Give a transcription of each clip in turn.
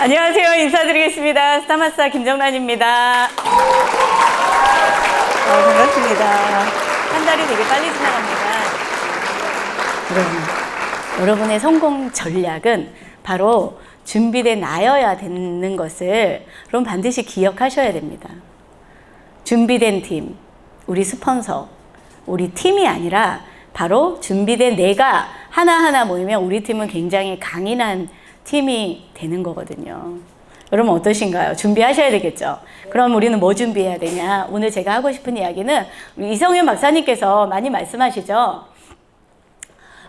안녕하세요. 인사드리겠습니다. 스타마스터 김정란입니다. 반갑습니다. 한 달이 되게 빨리 지나갑니다. 여러분의 성공 전략은 바로 준비된 나여야 되는 것을 여러분 반드시 기억하셔야 됩니다. 준비된 팀, 우리 스폰서, 우리 팀이 아니라 바로 준비된 내가 하나하나 모이면 우리 팀은 굉장히 강인한 팀이 되는 거거든요. 여러분 어떠신가요? 준비하셔야 되겠죠? 그럼 우리는 뭐 준비해야 되냐? 오늘 제가 하고 싶은 이야기는 우리 이성윤 박사님께서 많이 말씀하시죠?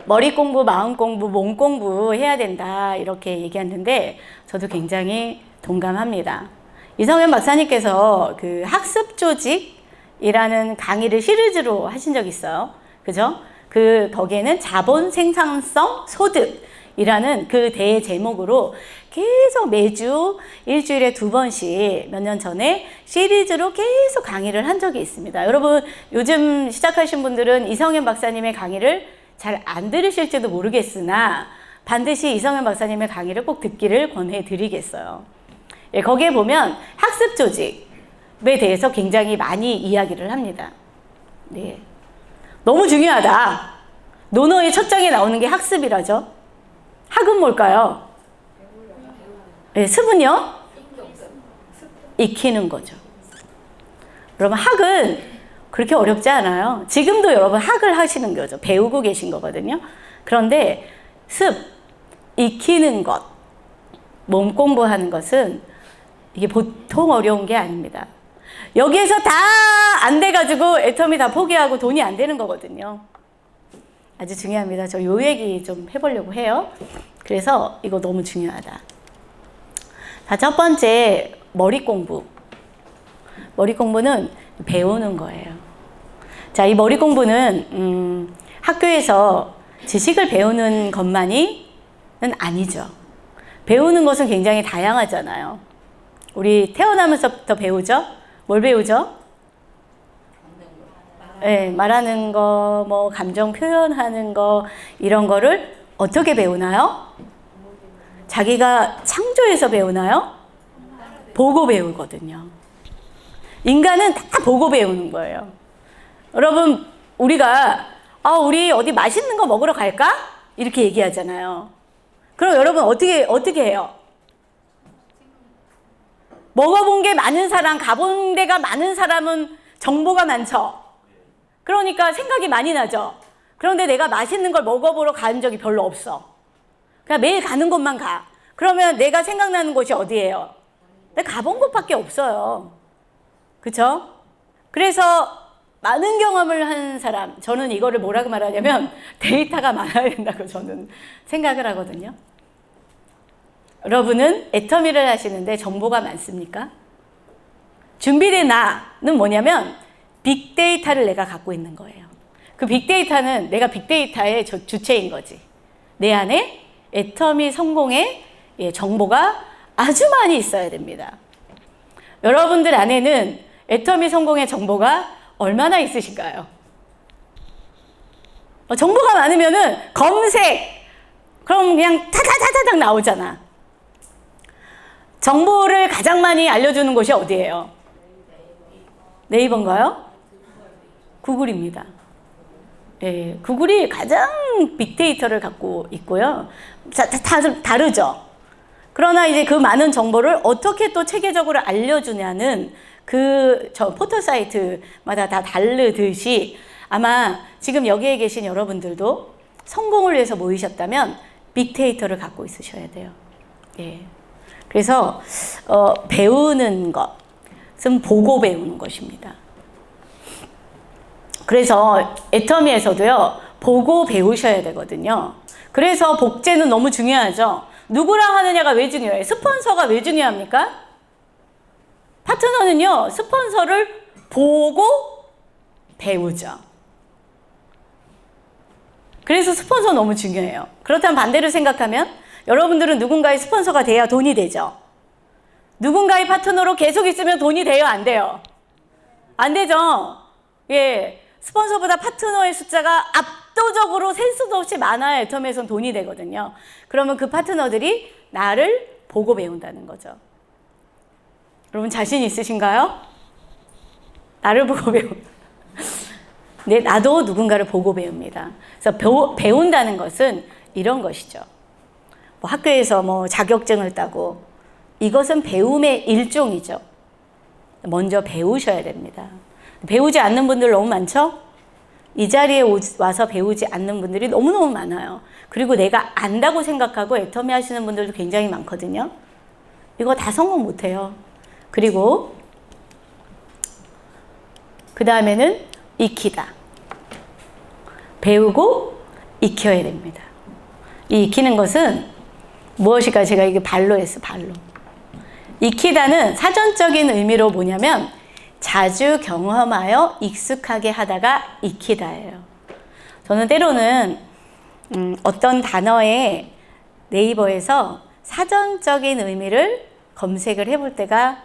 머리 공부, 마음 공부, 몸 공부 해야 된다 이렇게 얘기하는데 저도 굉장히 동감합니다. 이성윤 박사님께서 그 학습 조직이라는 강의를 시리즈로 하신 적 있어요. 그죠? 거기에는 자본 생산성 소득이라는 그 대 제목으로 계속 매주 일주일에 2번씩 몇 년 전에 시리즈로 계속 강의를 한 적이 있습니다. 여러분 요즘 시작하신 분들은 이성윤 박사님의 강의를 잘 안 들으실지도 모르겠으나 반드시 이성윤 박사님의 강의를 꼭 듣기를 권해드리겠어요. 예, 거기에 보면 학습 조직에 대해서 굉장히 많이 이야기를 합니다. 네. 너무 중요하다. 논어의 첫 장에 나오는 게 학습이라죠. 학은 뭘까요? 네, 습은요? 익히는 거죠. 여러분 학은 그렇게 어렵지 않아요. 지금도 여러분 학을 하시는 거죠. 배우고 계신 거거든요. 그런데 익히는 것, 몸 공부하는 것은 이게 보통 어려운 게 아닙니다. 여기에서 다 안 돼가지고 애터미 다 포기하고 돈이 안 되는 거거든요. 아주 중요합니다. 저 요 얘기 좀 해보려고 해요. 그래서 이거 너무 중요하다. 자, 첫 번째 머리 공부. 머리 공부는 배우는 거예요. 자, 이 머리 공부는 학교에서 지식을 배우는 것만이 아니죠. 배우는 것은 굉장히 다양하잖아요. 우리 태어나면서부터 배우죠? 뭘 배우죠? 네, 말하는 거, 뭐 감정 표현하는 거 이런 거를 어떻게 배우나요? 자기가 창조해서 배우나요? 보고 배우거든요. 인간은 다 보고 배우는 거예요. 여러분 우리가 우리 어디 맛있는 거 먹으러 갈까? 이렇게 얘기하잖아요. 그럼 여러분 어떻게 해요? 먹어본 게 많은 사람, 가본 데가 많은 사람은 정보가 많죠. 그러니까 생각이 많이 나죠. 그런데 내가 맛있는 걸 먹어보러 간 적이 별로 없어. 그냥 매일 가는 곳만 가. 그러면 내가 생각나는 곳이 어디예요? 내가 가본 곳밖에 없어요. 그쵸? 그래서 많은 경험을 한 사람, 저는 이거를 뭐라고 말하냐면 데이터가 많아야 된다고 저는 생각을 하거든요. 여러분은 애터미를 하시는데 정보가 많습니까? 준비된 나는 뭐냐면 빅데이터를 내가 갖고 있는 거예요. 그 빅데이터는 내가 빅데이터의 주체인 거지. 내 안에 애터미 성공의 정보가 아주 많이 있어야 됩니다. 여러분들 안에는 애터미 성공의 정보가 얼마나 있으신가요? 정보가 많으면은 검색! 그럼 그냥 타다다다닥 나오잖아. 정보를 가장 많이 알려주는 곳이 어디예요? 네이버인가요? 구글입니다. 예, 구글이 가장 빅데이터를 갖고 있고요. 다르죠. 그러나 이제 그 많은 정보를 어떻게 또 체계적으로 알려주냐는 저 포털 사이트마다 다 다르듯이 아마 지금 여기에 계신 여러분들도 성공을 위해서 모이셨다면 빅데이터를 갖고 있으셔야 돼요. 예. 그래서 배우는 것은 보고 배우는 것입니다. 그래서 애터미에서도요, 보고 배우셔야 되거든요. 그래서 복제는 너무 중요하죠. 누구랑 하느냐가 왜 중요해요? 스폰서가 왜 중요합니까? 파트너는요, 스폰서를 보고 배우죠. 그래서 스폰서 너무 중요해요. 그렇다면 반대로 생각하면 여러분들은 누군가의 스폰서가 돼야 돈이 되죠. 누군가의 파트너로 계속 있으면 돈이 돼요? 안 돼요? 안 되죠. 예. 스폰서보다 파트너의 숫자가 압도적으로 셀 수도 없이 많아야 애터미에선 돈이 되거든요. 그러면 그 파트너들이 나를 보고 배운다는 거죠. 여러분 자신 있으신가요? 나를 보고 배운다. 네, 나도 누군가를 보고 배웁니다. 그래서 배운다는 것은 이런 것이죠. 뭐 학교에서 뭐 자격증을 따고 이것은 배움의 일종이죠. 먼저 배우셔야 됩니다. 배우지 않는 분들 너무 많죠? 이 자리에 와서 배우지 않는 분들이 너무너무 많아요. 그리고 내가 안다고 생각하고 애터미 하시는 분들도 굉장히 많거든요. 이거 다 성공 못해요. 그리고 그 다음에는 익히다. 배우고 익혀야 됩니다. 이 익히는 것은 무엇일까? 제가 이게 발로 했어, 발로. 익히다는 사전적인 의미로 뭐냐면 자주 경험하여 익숙하게 하다가 익히다예요. 저는 때로는 어떤 단어에 네이버에서 사전적인 의미를 검색을 해볼 때가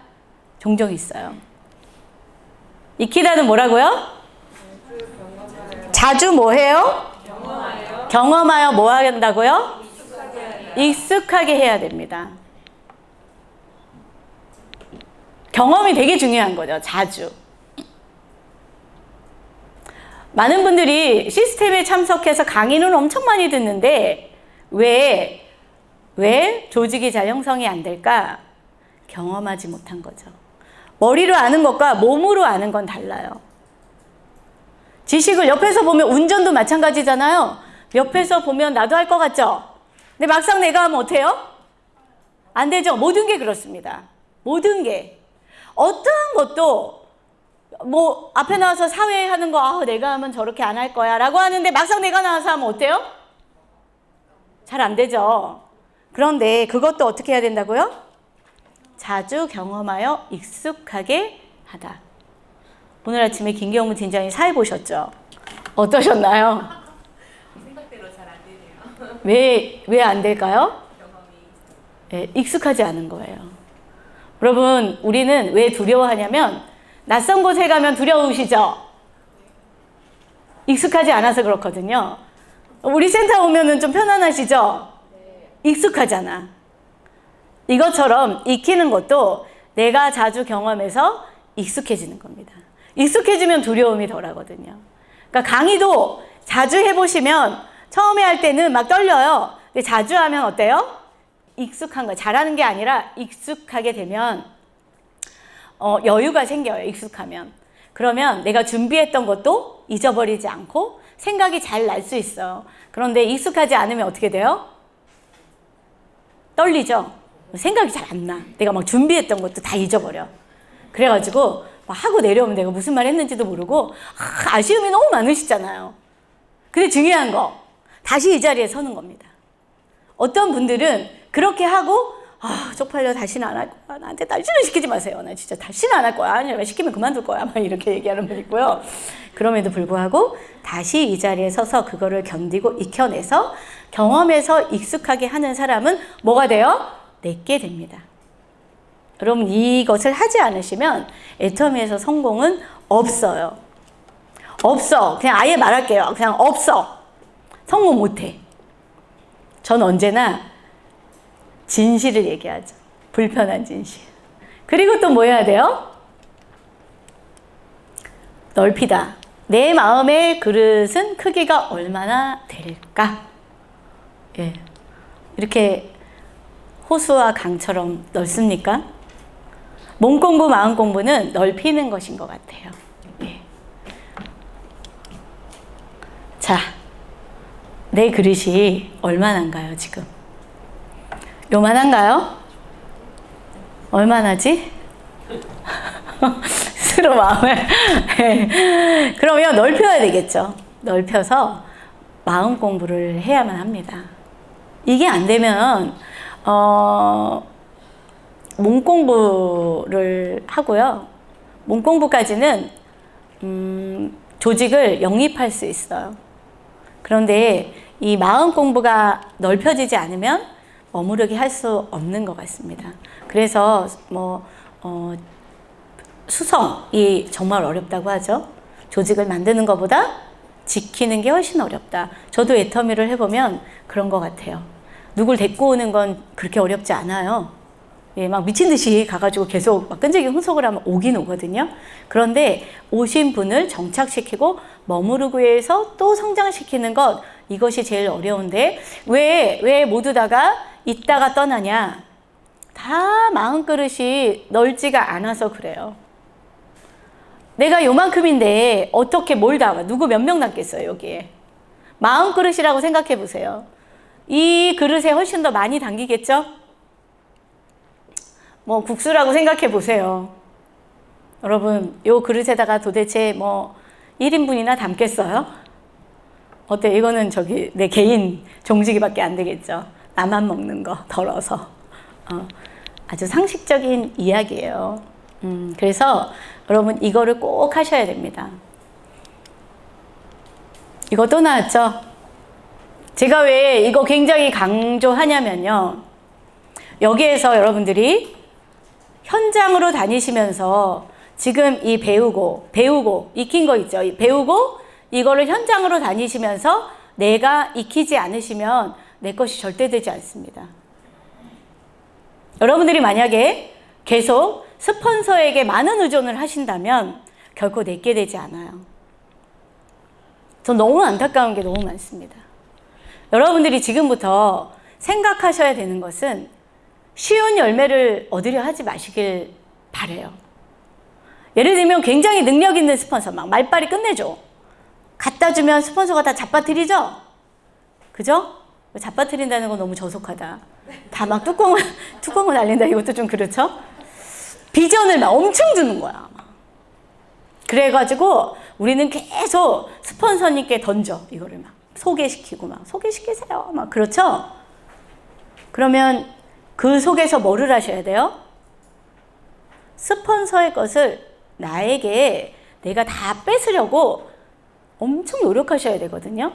종종 있어요. 익히다는 뭐라고요? 자주 뭐 해요? 경험하여 뭐 한다고요? 익숙하게 해야 됩니다. 경험이 되게 중요한 거죠. 자주. 많은 분들이 시스템에 참석해서 강의는 엄청 많이 듣는데 왜 조직이 잘 형성이 안 될까? 경험하지 못한 거죠. 머리로 아는 것과 몸으로 아는 건 달라요. 지식을 옆에서 보면 운전도 마찬가지잖아요. 옆에서 보면 나도 할 것 같죠? 근데 막상 내가 하면 어때요? 안 되죠. 모든 게 그렇습니다. 모든 게. 어떠한 것도 뭐 앞에 나와서 사회 하는 거 내가 하면 저렇게 안 할 거야 라고 하는데 막상 내가 나와서 하면 어때요? 잘 안 되죠. 그런데 그것도 어떻게 해야 된다고요? 자주 경험하여 익숙하게 하다. 오늘 아침에 김경무 팀장이 사회 보셨죠? 어떠셨나요? 생각대로 잘 안 되네요. 왜 안 될까요? 경험이. 네, 익숙하지 않은 거예요. 여러분, 우리는 왜 두려워하냐면 낯선 곳에 가면 두려우시죠? 익숙하지 않아서 그렇거든요. 우리 센터 오면은 좀 편안하시죠? 익숙하잖아. 이것처럼 익히는 것도 내가 자주 경험해서 익숙해지는 겁니다. 익숙해지면 두려움이 덜하거든요. 그러니까 강의도 자주 해보시면 처음에 할 때는 막 떨려요. 근데 자주 하면 어때요? 익숙한 거, 잘하는 게 아니라 익숙하게 되면 여유가 생겨요. 익숙하면. 그러면 내가 준비했던 것도 잊어버리지 않고 생각이 잘 날 수 있어요. 그런데 익숙하지 않으면 어떻게 돼요? 떨리죠? 생각이 잘 안 나. 내가 막 준비했던 것도 다 잊어버려. 그래가지고 막 하고 내려오면 내가 무슨 말 했는지도 모르고 아쉬움이 너무 많으시잖아요. 근데 중요한 거, 다시 이 자리에 서는 겁니다. 어떤 분들은 그렇게 하고 쪽팔려 다시는 안 할 거야. 나한테 다시는 시키지 마세요. 나 진짜 다시는 안 할 거야. 아니면 시키면 그만둘 거야. 막 이렇게 얘기하는 분 있고요. 그럼에도 불구하고 다시 이 자리에 서서 그거를 견디고 익혀내서 경험에서 익숙하게 하는 사람은 뭐가 돼요? 내게 됩니다. 여러분 이것을 하지 않으시면 애터미에서 성공은 없어요. 없어. 그냥 아예 말할게요. 그냥 없어. 성공 못해. 전 언제나 진실을 얘기하죠. 불편한 진실. 그리고 또 뭐 해야 돼요? 넓히다. 내 마음의 그릇은 크기가 얼마나 될까? 예. 이렇게 호수와 강처럼 넓습니까? 몸 공부, 마음 공부는 넓히는 것인 것 같아요. 예. 자, 내 그릇이 얼마나인가요, 지금? 요만한가요? 얼마나지? 스스로 마음을. 네. 그러면 넓혀야 되겠죠. 넓혀서 마음 공부를 해야만 합니다. 이게 안 되면, 몸 공부를 하고요. 몸 공부까지는, 조직을 영입할 수 있어요. 그런데 이 마음 공부가 넓혀지지 않으면 머무르게 할 수 없는 것 같습니다. 그래서 수성이 정말 어렵다고 하죠. 조직을 만드는 것보다 지키는 게 훨씬 어렵다. 저도 애터미를 해보면 그런 것 같아요. 누굴 데리고 오는 건 그렇게 어렵지 않아요. 예, 막 미친 듯이 가가지고 계속 막 끈질기게 흥속을 하면 오긴 오거든요. 그런데 오신 분을 정착시키고 머무르기 위해서 또 성장시키는 것, 이것이 제일 어려운데 왜 모두 다가 있다가 떠나냐? 다 마음그릇이 넓지가 않아서 그래요. 내가 요만큼인데 어떻게 뭘 담아? 누구 몇 명 남겠어요, 여기에? 마음그릇이라고 생각해 보세요. 이 그릇에 훨씬 더 많이 담기겠죠? 뭐 국수라고 생각해 보세요. 여러분, 요 그릇에다가 도대체 뭐 1인분이나 담겠어요? 어때? 이거는 저기 내 개인 종지기밖에 안 되겠죠. 나만 먹는 거 덜어서. 아주 상식적인 이야기예요. 그래서 여러분 이거를 꼭 하셔야 됩니다. 이거 또 나왔죠? 제가 왜 이거 굉장히 강조하냐면요. 여기에서 여러분들이 현장으로 다니시면서 지금 이 배우고 익힌 거 있죠? 배우고 이거를 현장으로 다니시면서 내가 익히지 않으시면 내 것이 절대 되지 않습니다. 여러분들이 만약에 계속 스폰서에게 많은 의존을 하신다면 결코 내게 되지 않아요. 전 너무 안타까운 게 너무 많습니다. 여러분들이 지금부터 생각하셔야 되는 것은 쉬운 열매를 얻으려 하지 마시길 바래요. 예를 들면 굉장히 능력 있는 스폰서, 막 말빨이 끝내줘. 갖다 주면 스폰서가 다 잡아뜨리죠? 그죠? 잡아뜨린다는 건 너무 저속하다. 다 막 뚜껑을 날린다. 이것도 좀 그렇죠? 비전을 막 엄청 주는 거야. 그래가지고 우리는 계속 스폰서님께 던져. 이거를 막 소개시키고 막 소개시키세요. 막 그렇죠? 그러면 그 속에서 뭐를 하셔야 돼요? 스폰서의 것을 나에게 내가 다 뺏으려고 엄청 노력하셔야 되거든요.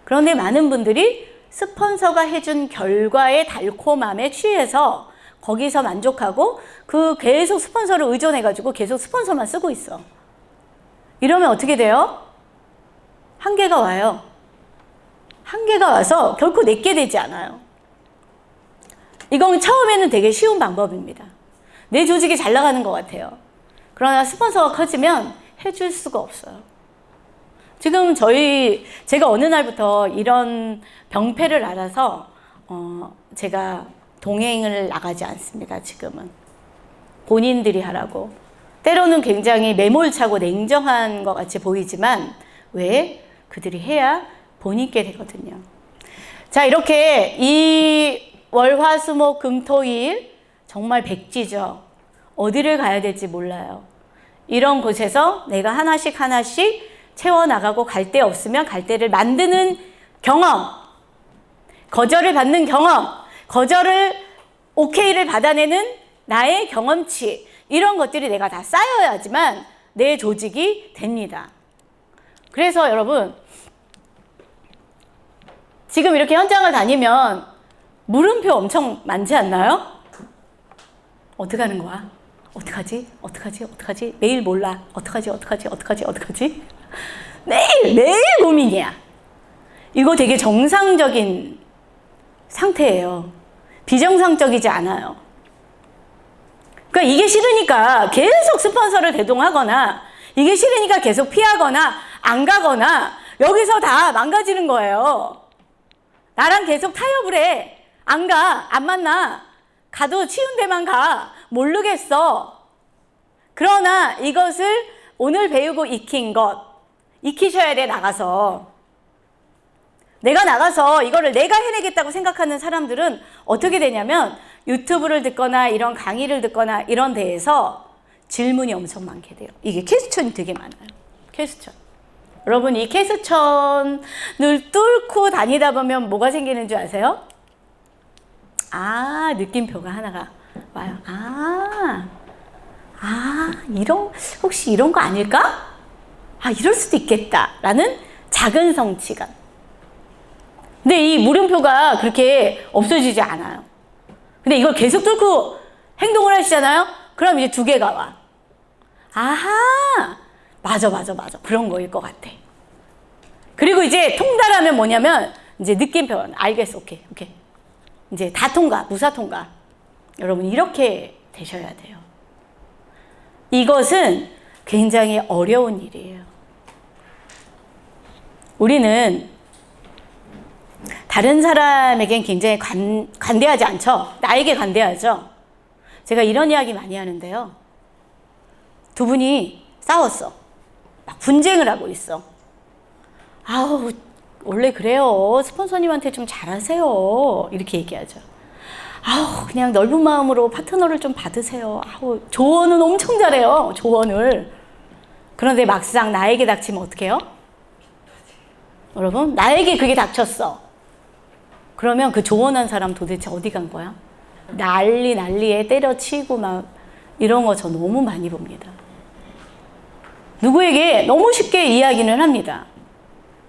그런데 많은 분들이 스폰서가 해준 결과의 달콤함에 취해서 거기서 만족하고 그 계속 스폰서를 의존해가지고 계속 스폰서만 쓰고 있어. 이러면 어떻게 돼요? 한계가 와요. 한계가 와서 결코 내게 되지 않아요. 이건 처음에는 되게 쉬운 방법입니다. 내 조직이 잘 나가는 것 같아요. 그러나 스폰서가 커지면 해줄 수가 없어요. 지금 제가 어느 날부터 이런 병폐를 알아서 제가 동행을 나가지 않습니다. 지금은 본인들이 하라고. 때로는 굉장히 매몰차고 냉정한 것 같이 보이지만 왜? 그들이 해야 본인께 되거든요. 자, 이렇게 이 월화수목금토일 정말 백지죠. 어디를 가야 될지 몰라요. 이런 곳에서 내가 하나씩 채워나가고 갈 데 없으면 갈 데를 만드는 경험, 거절을 받는 경험, 오케이를 받아내는 나의 경험치, 이런 것들이 내가 다 쌓여야지만 내 조직이 됩니다. 그래서 여러분, 지금 이렇게 현장을 다니면 물음표 엄청 많지 않나요? 어떻게 하는 거야? 어떡하지? 매일 몰라. 어떡하지? 매일 고민이야. 이거 되게 정상적인 상태예요. 비정상적이지 않아요. 그러니까 이게 싫으니까 계속 스폰서를 대동하거나, 이게 싫으니까 계속 피하거나 안 가거나, 여기서 다 망가지는 거예요. 나랑 계속 타협을 해. 안 가. 안 만나. 가도 치운 데만 가. 모르겠어. 그러나 이것을 오늘 배우고 익히셔야 돼. 나가서. 내가 나가서 이거를 내가 해내겠다고 생각하는 사람들은 어떻게 되냐면 유튜브를 듣거나 이런 강의를 듣거나 이런 데에서 질문이 엄청 많게 돼요. 이게 퀘스천이 되게 많아요. 퀘스천. 여러분, 이 퀘스천을 뚫고 다니다 보면 뭐가 생기는 줄 아세요? 느낌표가 하나가 와요. 혹시 이런 거 아닐까? 이럴 수도 있겠다. 라는 작은 성취감. 근데 이 물음표가 그렇게 없어지지 않아요. 근데 이걸 계속 뚫고 행동을 하시잖아요? 그럼 이제 두 개가 와. 맞아. 그런 거일 것 같아. 그리고 이제 통달하면 뭐냐면, 이제 느낌표. 알겠어. 오케이. 이제 다 통과. 무사 통과. 여러분 이렇게 되셔야 돼요. 이것은 굉장히 어려운 일이에요. 우리는 다른 사람에겐 굉장히 관대하지 않죠. 나에게 관대하죠. 제가 이런 이야기 많이 하는데요. 두 분이 싸웠어. 막 분쟁을 하고 있어. 아우, 원래 그래요. 스폰서님한테 좀 잘하세요. 이렇게 얘기하죠. 아우, 그냥 넓은 마음으로 파트너를 좀 받으세요. 아우, 조언은 엄청 잘해요. 조언을. 그런데 막상 나에게 닥치면 어떻게 해요? 여러분, 나에게 그게 닥쳤어. 그러면 그 조언한 사람 도대체 어디 간 거야? 난리에 때려치고 막 이런 거 저 너무 많이 봅니다. 누구에게 너무 쉽게 이야기는 합니다.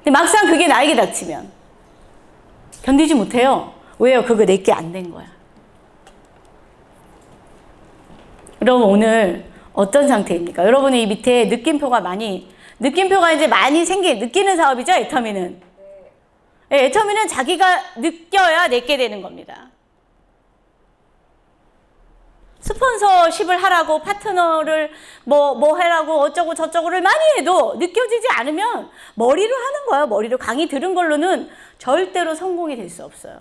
근데 막상 그게 나에게 닥치면 견디지 못해요. 왜요? 그거 내게 안 된 거야. 여러분 오늘 어떤 상태입니까? 여러분의 이 밑에 느낌표가 이제 많이 느끼는 사업이죠, 애터미는. 네, 애터미는 자기가 느껴야 내게 되는 겁니다. 스폰서십을 하라고 파트너를 뭐 하라고 어쩌고 저쩌고를 많이 해도 느껴지지 않으면 머리로 하는 거예요. 머리로 강의 들은 걸로는 절대로 성공이 될 수 없어요.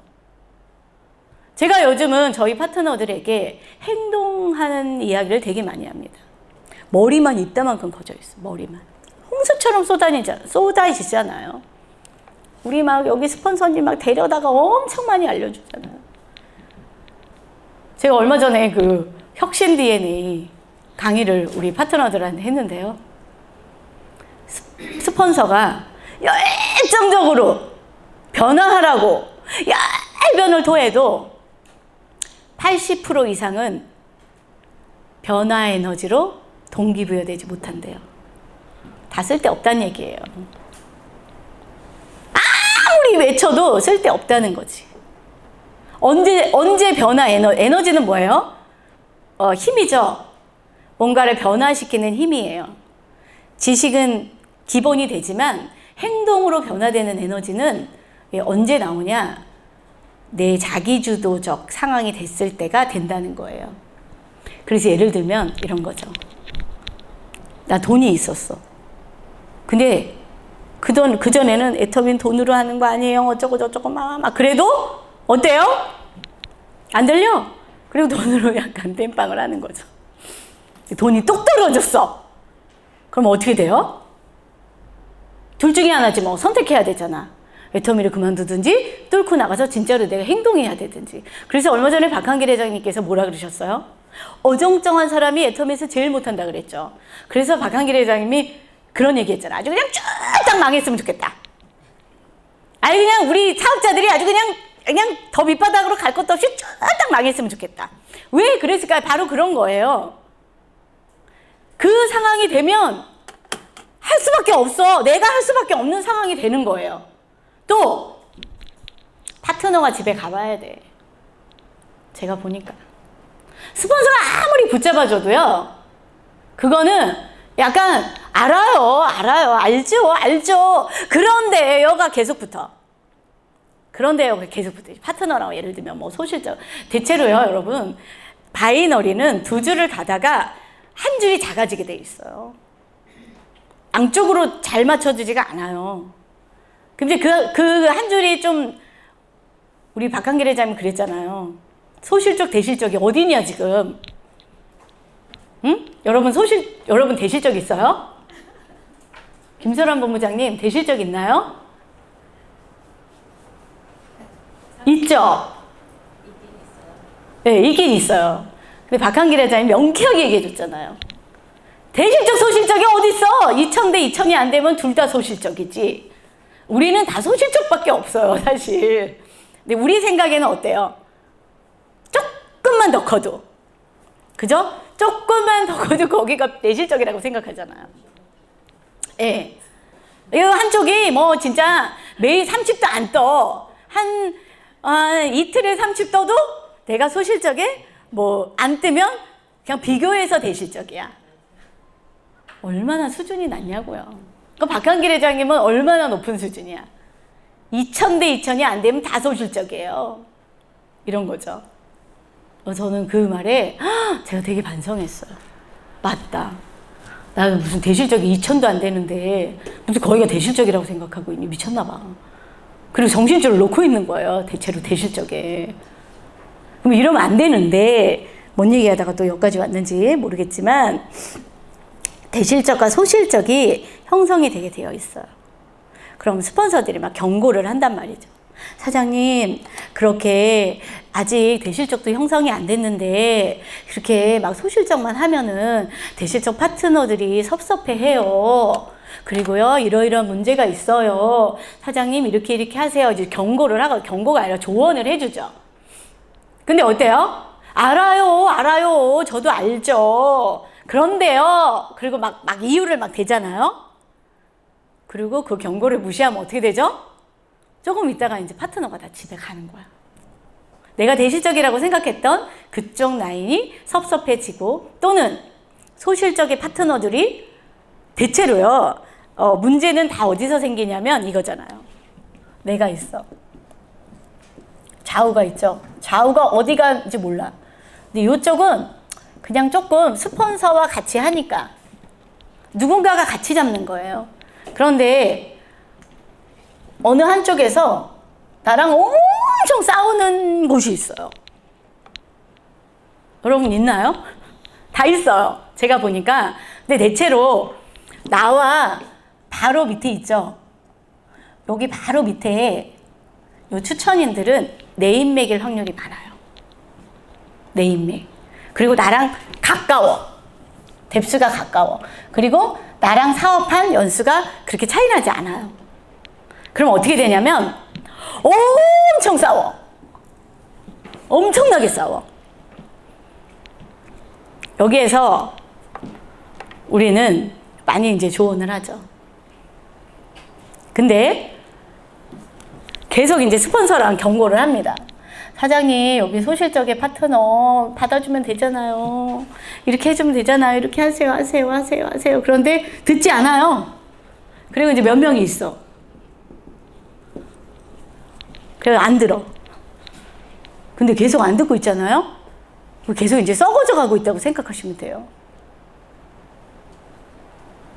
제가 요즘은 저희 파트너들에게 행동하는 이야기를 되게 많이 합니다. 머리만 이따만큼 커져 있어. 머리만. 홍수처럼 쏟아지잖아요. 우리 막 여기 스폰서님 막 데려다가 엄청 많이 알려주잖아요. 제가 얼마 전에 그 혁신 DNA 강의를 우리 파트너들한테 했는데요. 스폰서가 열정적으로 변화하라고 열변을 토해도 80% 이상은 변화 에너지로 동기부여되지 못한대요. 다 쓸데없다는 얘기예요. 아무리 외쳐도 쓸데없다는 거지. 언제 변화 에너지는 뭐예요? 힘이죠. 뭔가를 변화시키는 힘이에요. 지식은 기본이 되지만 행동으로 변화되는 에너지는 언제 나오냐? 내 자기주도적 상황이 됐을 때가 된다는 거예요. 그래서 예를 들면 이런 거죠. 나 돈이 있었어. 근데 그전에는 애터미는 돈으로 하는 거 아니에요. 어쩌고 저쩌고 막 그래도 어때요? 안 들려? 그리고 돈으로 약간 땜빵을 하는 거죠. 돈이 똑 떨어졌어. 그럼 어떻게 돼요? 둘 중에 하나지 뭐 선택해야 되잖아. 애터미를 그만두든지 뚫고 나가서 진짜로 내가 행동해야 되든지. 그래서 얼마 전에 박한길 회장님께서 뭐라 그러셨어요? 어정쩡한 사람이 애터미에서 제일 못한다 그랬죠. 그래서 박한길 회장님이 그런 얘기 했잖아. 아주 그냥 쫙 망했으면 좋겠다. 아니 그냥 우리 사업자들이 아주 그냥 더 밑바닥으로 갈 것도 없이 쫙 망했으면 좋겠다. 왜 그랬을까요? 바로 그런 거예요. 그 상황이 되면 할 수밖에 없어. 내가 할 수밖에 없는 상황이 되는 거예요. 또 파트너가 집에 가봐야 돼. 제가 보니까 스폰서가 아무리 붙잡아줘도요, 그거는 약간 알죠. 그런데요가 계속 붙어. 파트너라고 예를 들면 뭐 소실적. 대체로요, 여러분, 바이너리는 두 줄을 가다가 한 줄이 작아지게 돼 있어요. 양쪽으로 잘 맞춰지지가 않아요. 근데 그 한 줄이 좀, 우리 박한길 회장님 그랬잖아요. 소실적, 대실적이 어디냐, 지금. 응? 여러분 대실적 있어요? 김설환 본부장님, 대실적 있나요? 있죠? 네, 있긴 있어요. 근데 박한길 회장님 명쾌하게 얘기해줬잖아요. 대실적, 소실적이 어딨어? 2000대 2000이 안 되면 둘 다 소실적이지. 우리는 다 소실적밖에 없어요, 사실. 근데 우리 생각에는 어때요? 조금만 더 커도. 그죠? 조금만 더 커도 거기가 내실적이라고 생각하잖아요. 예. 이 한쪽이 뭐 진짜 매일 30도 안 떠. 이틀에 30 떠도 내가 소실적에 뭐 안 뜨면 그냥 비교해서 대실적이야. 얼마나 수준이 낮냐고요. 그 박한길 회장님은 얼마나 높은 수준이야. 2000대 2000이 안 되면 다 소실적이에요. 이런 거죠. 저는 그 말에 제가 되게 반성했어요. 맞다. 나는 무슨 대실적이 2천도 안 되는데 무슨 거기가 대실적이라고 생각하고 있니? 미쳤나 봐. 그리고 정신줄을 놓고 있는 거예요. 대체로 대실적에. 그럼 이러면 안 되는데 뭔 얘기하다가 또 여기까지 왔는지 모르겠지만 대실적과 소실적이 형성이 되게 되어 있어요. 그럼 스폰서들이 막 경고를 한단 말이죠. 사장님, 그렇게 아직 대실적도 형성이 안 됐는데 그렇게 막 소실적만 하면은 대실적 파트너들이 섭섭해해요. 그리고요, 이러이러한 문제가 있어요. 사장님, 이렇게 하세요. 이제 경고를 하고, 경고가 아니라 조언을 해주죠. 근데 어때요? 알아요. 저도 알죠. 그런데요. 그리고 막 이유를 막 대잖아요. 그리고 그 경고를 무시하면 어떻게 되죠? 조금 있다가 이제 파트너가 다 집에 가는 거야. 내가 대실적이라고 생각했던 그쪽 라인이 섭섭해지고 또는 소실적의 파트너들이 대체로요. 문제는 다 어디서 생기냐면 이거잖아요. 내가 있어. 좌우가 있죠. 좌우가 어디 가는지 몰라. 근데 이쪽은 그냥 조금 스폰서와 같이 하니까 누군가가 같이 잡는 거예요. 그런데 어느 한쪽에서 나랑 엄청 싸우는 곳이 있어요. 여러분 있나요? 다 있어요. 제가 보니까. 근데 대체로 나와 바로 밑에 있죠. 여기 바로 밑에 요 추천인들은 내 인맥일 확률이 많아요. 내 인맥. 그리고 나랑 가까워. 뎁스가 가까워. 그리고 나랑 사업한 연수가 그렇게 차이 나지 않아요. 그럼 어떻게 되냐면 엄청 싸워. 엄청나게 싸워. 여기에서 우리는 많이 이제 조언을 하죠. 근데 계속 이제 스폰서랑 경고를 합니다. 사장님, 여기 소실적의 파트너 받아주면 되잖아요. 이렇게 해주면 되잖아요. 이렇게 하세요. 그런데 듣지 않아요. 그리고 이제 몇 명이 있어. 그래서 안 들어. 근데 계속 안 듣고 있잖아요. 계속 이제 썩어져 가고 있다고 생각하시면 돼요.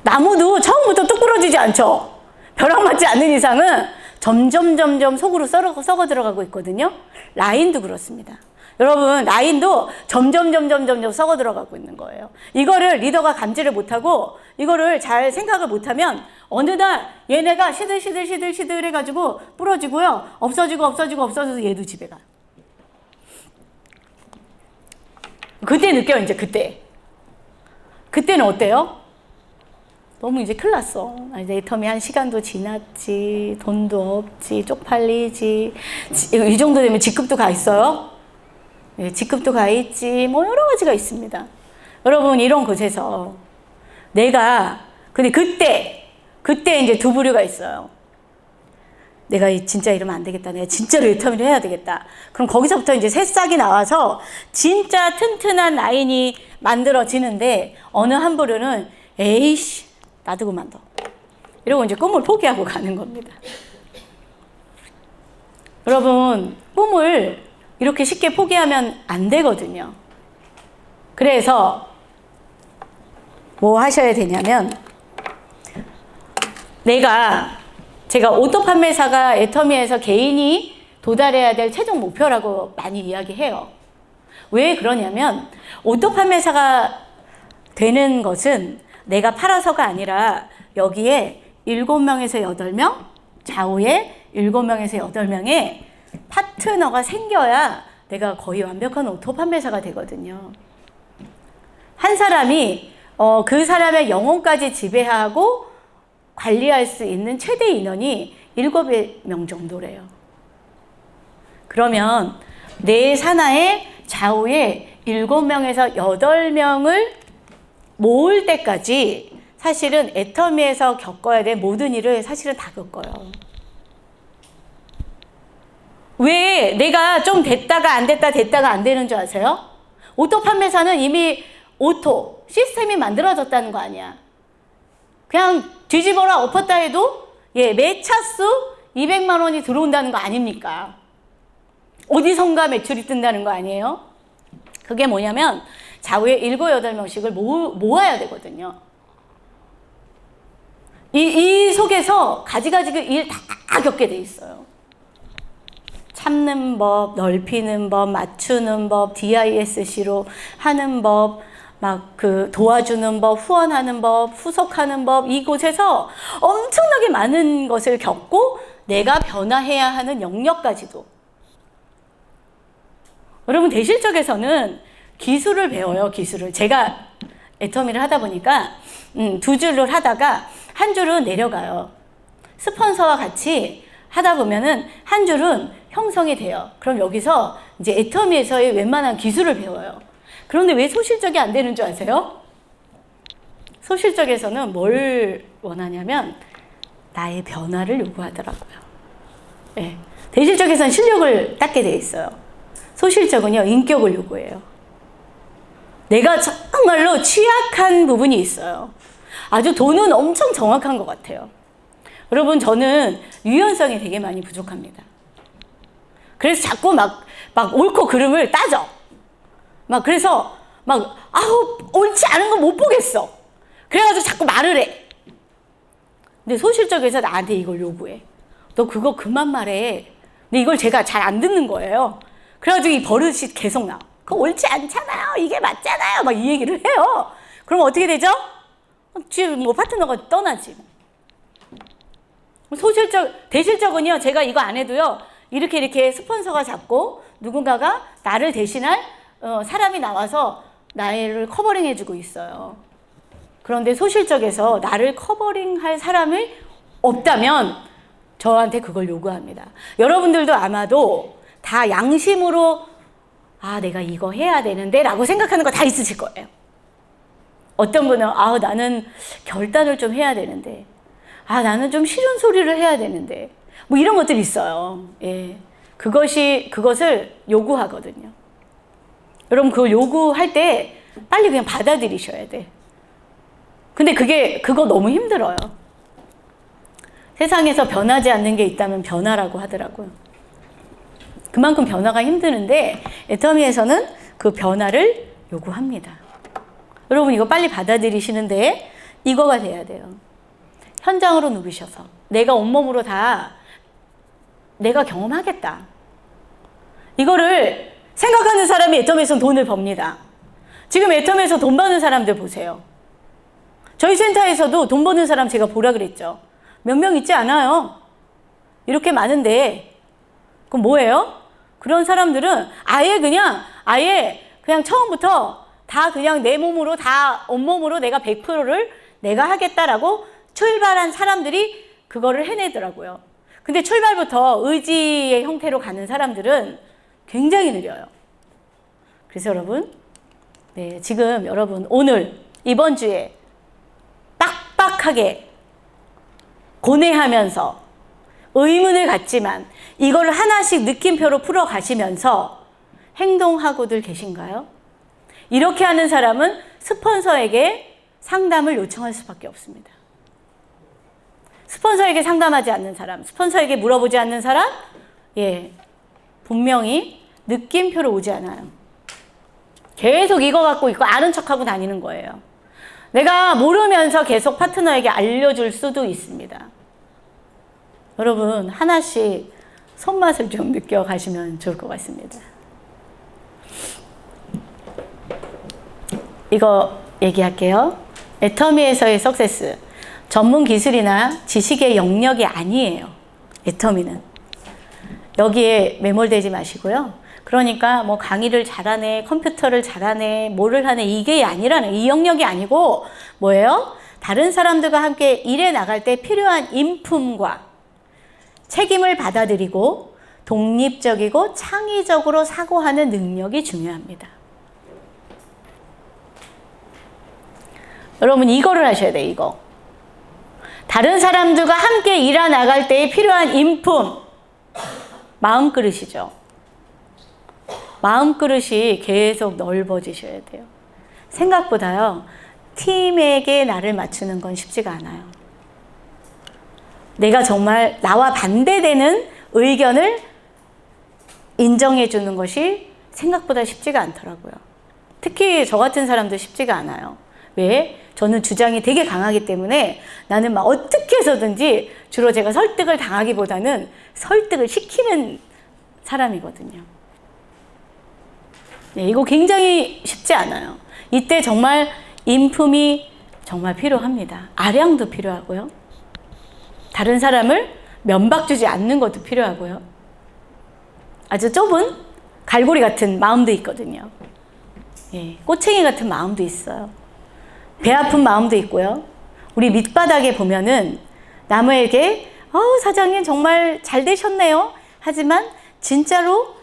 나무도 처음부터 뚝 부러지지 않죠. 벼락 맞지 않는 이상은 점점 속으로 썩어 들어가고 있거든요. 라인도 그렇습니다. 여러분, 라인도 점점 썩어 들어가고 있는 거예요. 이거를 리더가 감지를 못하고 이거를 잘 생각을 못하면 어느 날 얘네가 시들 해가지고 부러지고요. 없어져서 얘도 집에 가. 그때 느껴요, 이제 그때. 그때는 어때요? 너무 이제 큰일 났어. 이제 애터미 한 시간도 지났지, 돈도 없지, 쪽팔리지. 이 정도 되면 직급도 가 있어요? 예, 직급도 가 있지, 뭐 여러 가지가 있습니다. 여러분, 이런 곳에서 근데 그때 이제 두 부류가 있어요. 내가 진짜 이러면 안 되겠다. 내가 진짜로 애터미를 해야 되겠다. 그럼 거기서부터 이제 새싹이 나와서 진짜 튼튼한 라인이 만들어지는데 어느 한 부류는 에이씨, 나도 그만둬. 이러고 이제 꿈을 포기하고 가는 겁니다. 여러분, 꿈을 이렇게 쉽게 포기하면 안 되거든요. 그래서 뭐 하셔야 되냐면 제가 오토 판매사가 애터미에서 개인이 도달해야 될 최종 목표라고 많이 이야기해요. 왜 그러냐면 오토 판매사가 되는 것은 내가 팔아서가 아니라 여기에 7명에서 8명, 좌우에 7명에서 8명의 파트너가 생겨야 내가 거의 완벽한 오토 판매사가 되거든요. 한 사람이 그 사람의 영혼까지 지배하고 관리할 수 있는 최대 인원이 7명 정도래요. 그러면 내 산하의 좌우에 7명에서 8명을 모을 때까지 사실은 애터미에서 겪어야 될 모든 일을 사실은 다 겪어요. 왜 내가 좀 됐다가 안 되는 줄 아세요? 오토 판매사는 이미 오토 시스템이 만들어졌다는 거 아니야. 그냥 뒤집어라 엎었다 해도 매 차수 200만 원이 들어온다는 거 아닙니까? 어디선가 매출이 뜬다는 거 아니에요? 그게 뭐냐면 좌우에 7, 8명씩을 모아야 되거든요. 이 속에서 가지가지 일 다 겪게 돼 있어요. 참는 법, 넓히는 법, 맞추는 법, DISC로 하는 법, 막 그 도와주는 법, 후원하는 법, 후속하는 법, 이곳에서 엄청나게 많은 것을 겪고 내가 변화해야 하는 영역까지도. 여러분, 대실적에서는 기술을 배워요, 기술을. 제가 애터미를 하다 보니까 2줄을 하다가 한 줄은 내려가요. 스폰서와 같이 하다 보면은 한 줄은 형성이 돼요. 그럼 여기서 이제 애터미에서의 웬만한 기술을 배워요. 그런데 왜 소실적이 안 되는 줄 아세요? 소실적에서는 뭘 원하냐면 나의 변화를 요구하더라고요. 네. 대실적에서는 실력을 닦게 돼 있어요. 소실적은요, 인격을 요구해요. 내가 정말로 취약한 부분이 있어요. 아주 돈은 엄청 정확한 것 같아요. 여러분, 저는 유연성이 되게 많이 부족합니다. 그래서 자꾸 막 옳고 그름을 따져. 그래서 옳지 않은 거 못 보겠어. 그래가지고 자꾸 말을 해. 근데 소실적에서 나한테 이걸 요구해. 너 그거 그만 말해. 근데 이걸 제가 잘 안 듣는 거예요. 그래가지고 이 버릇이 계속 나와. 그거 옳지 않잖아요. 이게 맞잖아요. 막 이 얘기를 해요. 그럼 어떻게 되죠? 지금 뭐 파트너가 떠나지. 대실적은요, 제가 이거 안 해도요, 이렇게 스폰서가 잡고 누군가가 나를 대신할 사람이 나와서 나를 커버링 해주고 있어요. 그런데 소실적에서 나를 커버링할 사람이 없다면 저한테 그걸 요구합니다. 여러분들도 아마도 다 양심으로 내가 이거 해야 되는데 라고 생각하는 거 다 있으실 거예요. 어떤 분은 나는 결단을 좀 해야 되는데, 나는 좀 싫은 소리를 해야 되는데, 뭐 이런 것들이 있어요. 예. 그것을 요구하거든요. 여러분, 그거 요구할 때 빨리 그냥 받아들이셔야 돼. 근데 그거 너무 힘들어요. 세상에서 변하지 않는 게 있다면 변화라고 하더라고요. 그만큼 변화가 힘드는데 애터미에서는 그 변화를 요구합니다. 여러분, 이거 빨리 받아들이시는데 이거가 돼야 돼요. 현장으로 누비셔서 내가 온몸으로 다 내가 경험하겠다. 이거를 생각하는 사람이 애터미에서는 돈을 법니다. 지금 애터미에서 돈 버는 사람들 보세요. 저희 센터에서도 돈 버는 사람 제가 보라 그랬죠. 몇 명 있지 않아요. 이렇게 많은데 그럼 뭐예요? 그런 사람들은 아예 그냥 처음부터 다 그냥 내 몸으로 다 온몸으로 내가 100%를 내가 하겠다라고 출발한 사람들이 그거를 해내더라고요. 근데 출발부터 의지의 형태로 가는 사람들은 굉장히 느려요. 그래서 여러분, 지금 여러분 오늘 이번 주에 빡빡하게 고뇌하면서 의문을 갖지만 이걸 하나씩 느낌표로 풀어 가시면서 행동하고들 계신가요? 이렇게 하는 사람은 스폰서에게 상담을 요청할 수밖에 없습니다. 스폰서에게 상담하지 않는 사람, 스폰서에게 물어보지 않는 사람, 분명히 느낌표로 오지 않아요. 계속 이거 갖고 있고 아는 척하고 다니는 거예요. 내가 모르면서 계속 파트너에게 알려줄 수도 있습니다. 여러분, 하나씩 손맛을 좀 느껴가시면 좋을 것 같습니다. 이거 얘기할게요. 애터미에서의 석세스. 전문 기술이나 지식의 영역이 아니에요. 애터미는. 여기에 매몰되지 마시고요. 그러니까 뭐 강의를 잘하네, 컴퓨터를 잘하네, 뭐를 하네, 이게 아니라는, 이 영역이 아니고 뭐예요? 다른 사람들과 함께 일해 나갈 때 필요한 인품과 책임을 받아들이고 독립적이고 창의적으로 사고하는 능력이 중요합니다. 여러분, 이거를 하셔야 돼요, 이거. 다른 사람들과 함께 일해 나갈 때에 필요한 인품, 마음그릇이죠. 마음그릇이 계속 넓어지셔야 돼요. 생각보다요, 팀에게 나를 맞추는 건 쉽지가 않아요. 내가 정말 나와 반대되는 의견을 인정해 주는 것이 생각보다 쉽지가 않더라고요. 특히 저 같은 사람도 쉽지가 않아요. 왜? 저는 주장이 되게 강하기 때문에 나는 막 어떻게 해서든지 주로 제가 설득을 당하기보다는 설득을 시키는 사람이거든요. 네, 이거 굉장히 쉽지 않아요. 이때 정말 인품이 정말 필요합니다. 아량도 필요하고요. 다른 사람을 면박 주지 않는 것도 필요하고요. 아주 좁은 갈고리 같은 마음도 있거든요. 예, 꼬챙이 같은 마음도 있어요. 배 아픈 마음도 있고요. 우리 밑바닥에 보면은 나무에게 사장님 정말 잘 되셨네요. 하지만 진짜로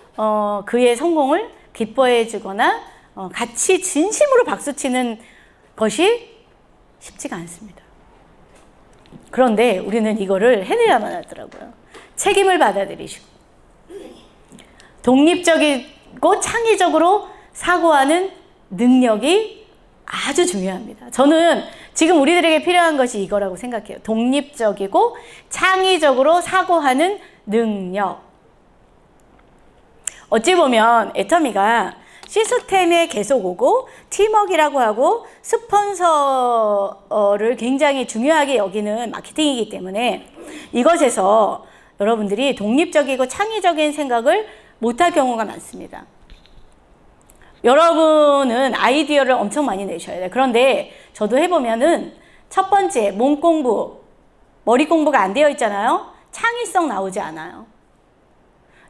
그의 성공을 기뻐해 주거나 같이 진심으로 박수치는 것이 쉽지가 않습니다. 그런데 우리는 이거를 해내야만 하더라고요. 책임을 받아들이시고 독립적이고 창의적으로 사고하는 능력이 아주 중요합니다. 저는 지금 우리들에게 필요한 것이 이거라고 생각해요. 독립적이고 창의적으로 사고하는 능력. 어찌 보면 애터미가 시스템에 계속 오고 팀워크라고 하고 스폰서를 굉장히 중요하게 여기는 마케팅이기 때문에 이것에서 여러분들이 독립적이고 창의적인 생각을 못할 경우가 많습니다. 여러분은 아이디어를 엄청 많이 내셔야 돼요. 그런데 저도 해보면은 첫 번째 몸 공부, 머리 공부가 안 되어 있잖아요. 창의성 나오지 않아요.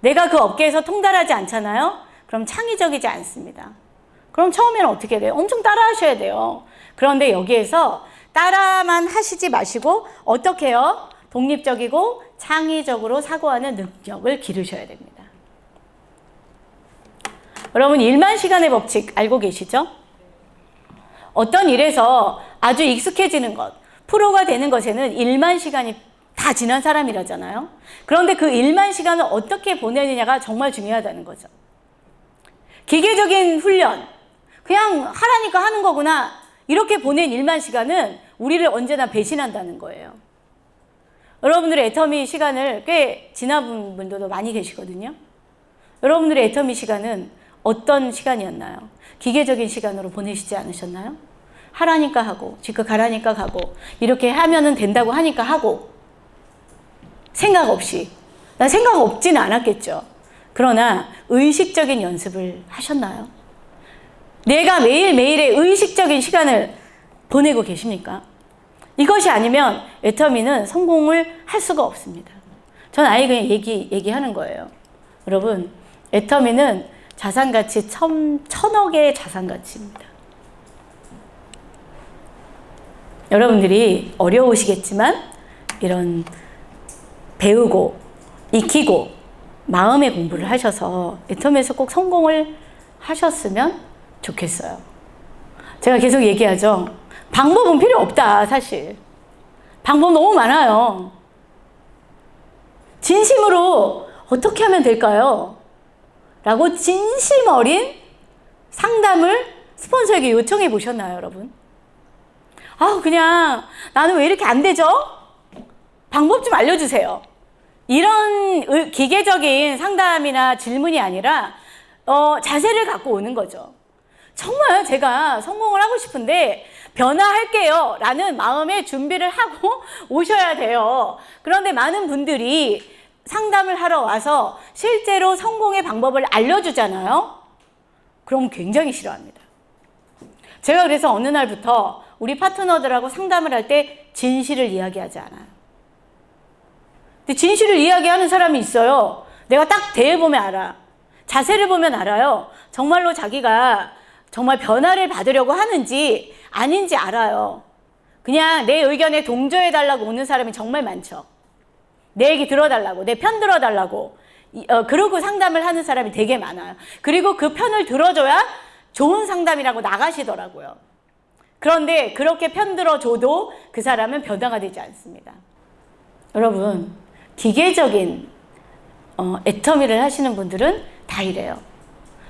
내가 그 업계에서 통달하지 않잖아요. 그럼 창의적이지 않습니다. 그럼 처음에는 어떻게 돼요? 엄청 따라 하셔야 돼요. 그런데 여기에서 따라만 하시지 마시고 어떻게 해요? 독립적이고 창의적으로 사고하는 능력을 기르셔야 됩니다. 여러분 1만 시간의 법칙 알고 계시죠? 어떤 일에서 아주 익숙해지는 것, 프로가 되는 것에는 1만 시간이 다 지난 사람이라잖아요. 그런데 그 1만 시간을 어떻게 보내느냐가 정말 중요하다는 거죠. 기계적인 훈련, 그냥 하라니까 하는 거구나. 이렇게 보낸 1만 시간은 우리를 언제나 배신한다는 거예요. 여러분들의 애터미 시간을 꽤 지나본 분들도 많이 계시거든요. 여러분들의 애터미 시간은 어떤 시간이었나요? 기계적인 시간으로 보내시지 않으셨나요? 하라니까 하고, 지금 가라니까 가고, 이렇게 하면은 된다고 하니까 하고, 생각 없이. 난 생각 없지는 않았겠죠. 그러나 의식적인 연습을 하셨나요? 내가 매일매일의 의식적인 시간을 보내고 계십니까? 이것이 아니면 애터미는 성공을 할 수가 없습니다. 전 아예 그냥 얘기하는 거예요. 여러분, 애터미는 자산가치 1000억의 자산가치입니다. 여러분들이 어려우시겠지만 이런 배우고 익히고 마음의 공부를 하셔서 애터미에서 꼭 성공을 하셨으면 좋겠어요. 제가 계속 얘기하죠. 방법은 필요 없다, 사실. 방법 너무 많아요. 진심으로 어떻게 하면 될까요? 라고 진심 어린 상담을 스폰서에게 요청해 보셨나요, 여러분? 그냥 나는 왜 이렇게 안 되죠? 방법 좀 알려주세요. 이런 기계적인 상담이나 질문이 아니라 자세를 갖고 오는 거죠. 정말 제가 성공을 하고 싶은데 변화할게요 라는 마음의 준비를 하고 오셔야 돼요. 그런데 많은 분들이 상담을 하러 와서 실제로 성공의 방법을 알려주잖아요. 그럼 굉장히 싫어합니다. 제가 그래서 어느 날부터 우리 파트너들하고 상담을 할 때 진실을 이야기하지 않아요. 근데 진실을 이야기하는 사람이 있어요. 내가 딱 대해보면 알아. 자세를 보면 알아요. 정말로 자기가 정말 변화를 받으려고 하는지 아닌지 알아요. 그냥 내 의견에 동조해달라고 오는 사람이 정말 많죠. 내 얘기 들어달라고, 내 편 들어달라고, 그러고 상담을 하는 사람이 되게 많아요. 그리고 그 편을 들어줘야 좋은 상담이라고 나가시더라고요. 그런데 그렇게 편 들어줘도 그 사람은 변화가 되지 않습니다. 여러분, 기계적인 애터미를 하시는 분들은 다 이래요.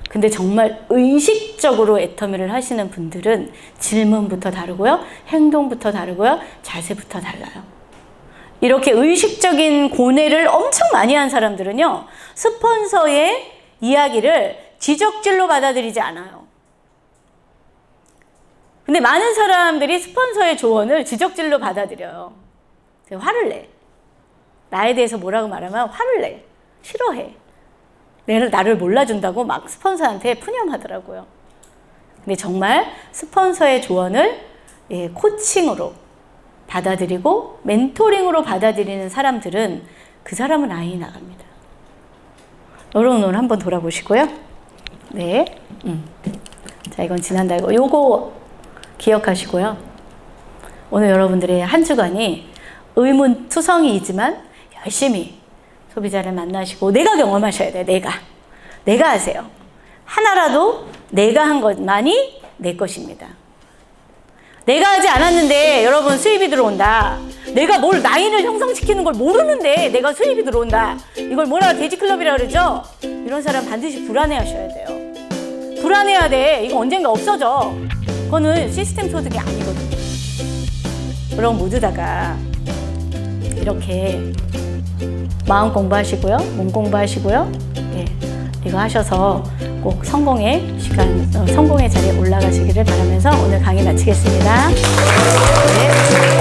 근데 정말 의식적으로 애터미를 하시는 분들은 질문부터 다르고요, 행동부터 다르고요, 자세부터 달라요. 이렇게 의식적인 고뇌를 엄청 많이 한 사람들은요, 스폰서의 이야기를 지적질로 받아들이지 않아요. 근데 많은 사람들이 스폰서의 조언을 지적질로 받아들여요. 화를 내. 나에 대해서 뭐라고 말하면 화를 내. 싫어해. 나를 몰라준다고 막 스폰서한테 푸념하더라고요. 근데 정말 스폰서의 조언을 코칭으로 받아들이고 멘토링으로 받아들이는 사람들은 그 사람은 아예 나갑니다. 여러분 오늘 한번 돌아보시고요. 네. 자, 이건 지난달고 요거 기억하시고요. 오늘 여러분들의 한 주간이 의문투성이이지만 열심히 소비자를 만나시고 내가 경험하셔야 돼요. 내가 하세요. 하나라도 내가 한 것만이 내 것입니다. 내가 하지 않았는데 여러분 수입이 들어온다. 내가 뭘 라인을 형성시키는 걸 모르는데 내가 수입이 들어온다. 이걸 뭐라 돼지클럽이라고 그러죠? 이런 사람 반드시 불안해하셔야 돼요. 불안해야 돼. 이거 언젠가 없어져. 그거는 시스템 소득이 아니거든요. 그럼 모두 다가 이렇게 마음 공부하시고요. 몸 공부하시고요. 이거 하셔서 꼭 성공의 시간, 성공의 자리에 올라가시기를 바라면서 오늘 강의 마치겠습니다. 네.